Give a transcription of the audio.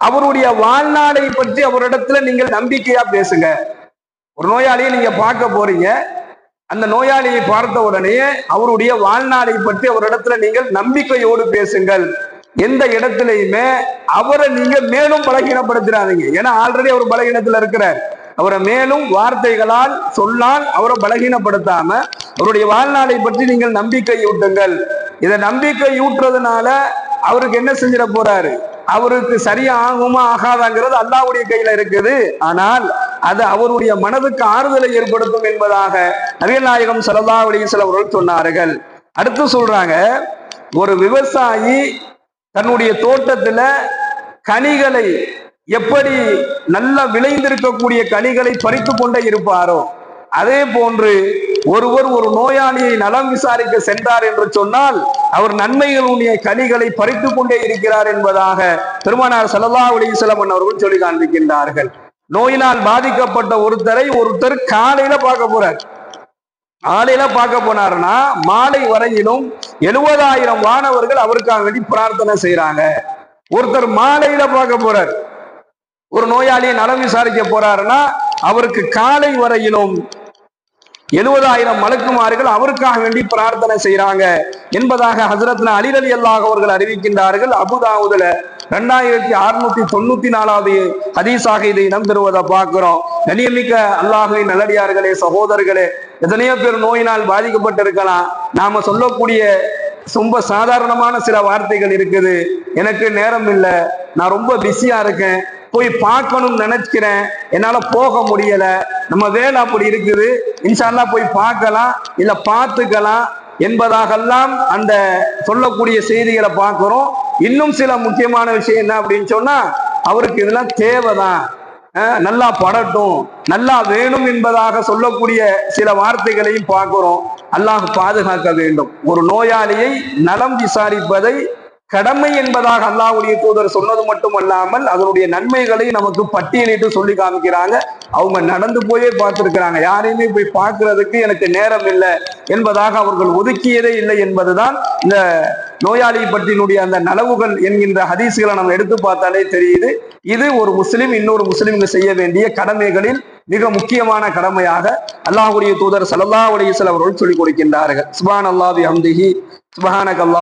அவருடைய வாழ்நாளை பற்றி அவரிடத்துல நீங்கள் நம்பிக்கையா பேசுங்க. ஒரு நோயாளியை நீங்க பார்க்க போறீங்க, அந்த நோயாளியை பார்த்த உடனே அவருடைய வாழ்நாளை பற்றி அவரிடத்துல நீங்கள் நம்பிக்கையோடு பேசுங்கள். எந்த இடத்திலையுமே அவரை நீங்க மேலும் பலகீனப்படுத்திடாதீங்க. ஏன்னா ஆல்ரெடி அவர் பலகீனத்துல இருக்கிறார். அவரை மேலும் வார்த்தைகளால் சொல்லால் அவரை பலகீனப்படுத்தாம அவருடைய வாழ்நாளை பற்றி நீங்கள் நம்பிக்கை ஊட்டுங்கள். இதை நம்பிக்கை ஊட்டுறதுனால அவருக்கு என்ன செஞ்சிட போறாரு? அவருக்கு சரியா ஆகுமா ஆகாதாங்கிறது அல்லாஹ்வுடைய கையில இருக்குது. ஆனால் அது அவருடைய மனதுக்கு ஆறுதலை ஏற்படுத்தும் என்பதாக நபிகள் நாயகம் ஸல்லல்லாஹு அலைஹி வஸல்லம் அவர்கள் சொன்னார்கள். அடுத்து சொல்றாங்க, ஒரு விவசாயி தன்னுடைய தோட்டத்துல கனிகளை எப்படி நல்ல விளைந்திருக்கக்கூடிய கனிகளை பறித்து கொண்டே இருப்பாரோ, அதே போன்று ஒருவர் ஒரு நோயாளியை நலம் விசாரிக்க சென்றார் என்று சொன்னால் அவர் நன்மைகளுடைய கனிகளை பறித்து கொண்டே இருக்கிறார் என்பதாக பெருமானார் ஸல்லல்லாஹு அலைஹி வஸல்லம் அவர்கள் சொல்லி காண்பிக்கின்றார்கள். நோயினால் பாதிக்கப்பட்ட ஒருத்தர் காலையில பார்க்க போறார். காலையில பார்க்க போனாருன்னா மாலை வரையிலும் 70,000 மாணவர்கள் அவருக்காக வேண்டி பிரார்த்தனை செய்யறாங்க. ஒருத்தர் மாலையில பார்க்க போறார், ஒரு நோயாளியை நலம் விசாரிக்க போறாருன்னா அவருக்கு காலை வரையிலும் 70,000 மலக்குமார்கள் அவருக்காக வேண்டி பிரார்த்தனை செய்யறாங்க என்பதாக ஹஜ்ரத்னா அலி ரலியல்லாஹு அவர்கள் அறிவிக்கின்றார்கள். அபூதாவூதுல 2694வது ஹதீஸாக இதை இடம்பெறுவதை பார்க்கிறோம். கண்ணியமிக்க அல்லாஹ்வின் நல்லடியார்களே, சகோதரர்களே, எத்தனையோ பேர் நோயினால் பாதிக்கப்பட்டிருக்கலாம். நாம சொல்லக்கூடிய ரொம்ப சாதாரணமான சில வார்த்தைகள் இருக்குது. எனக்கு நேரம் இல்லை, நான் ரொம்ப பிஸியா இருக்கேன், போய் பார்க்கணும்னு நினைக்கிறேன், என்னால போக முடியல, நம்ம வேலை அப்படி இருக்குது, இன்ஷா அல்லாஹ் போய் பார்க்கலாம் இல்ல பார்த்துக்கலாம் என்பதாகலாம் அந்த சொல்லக்கூடிய செய்திகளை பார்க்கிறோம். இன்னும் சில முக்கியமான விஷயம் என்ன அப்படின்னு சொன்னா, அவருக்கு இதெல்லாம் தேவைதான், நல்லா படட்டும், நல்லா வேணும் என்பதாக சொல்லக்கூடிய சில வார்த்தைகளையும் பார்க்கிறோம். அல்லாஹ் பாதுகாக்க வேண்டும். ஒரு நோயாளியை நலம் விசாரிப்பதை கடமை என்பதாக அல்லாஹ்வுடைய தூதர் சொன்னது மட்டுமல்லாமல் அதனுடைய நன்மைகளை நமக்கு பட்டியலிட்டு சொல்லி காமிக்கிறாங்க. அவங்க நடந்து போயே பார்த்திருக்கிறாங்க. யாரையுமே போய் பார்க்கிறதுக்கு எனக்கு நேரம் இல்லை என்பதாக அவர்கள் ஒதுக்கியதே இல்லை என்பதுதான் இந்த நோயாளி பற்றினுடைய அந்த நலவுகள் என்கின்ற ஹதீஸ்களை நம்ம எடுத்து பார்த்தாலே தெரியுது. இது ஒரு முஸ்லிம் இன்னொரு முஸ்லிமுக்கு செய்ய வேண்டிய கடமைகளில் மிக முக்கியமான கடமையாக அல்லாஹ்வுடைய தூதர் ஸல்லல்லாஹு அலைஹி வஸல்லம் அவர்கள் சொல்லிக் கொடுக்கின்றார்கள். சுப்ஹானல்லாஹி வபிஹம்திஹி சுப்ஹானக்கல்லாஹ்.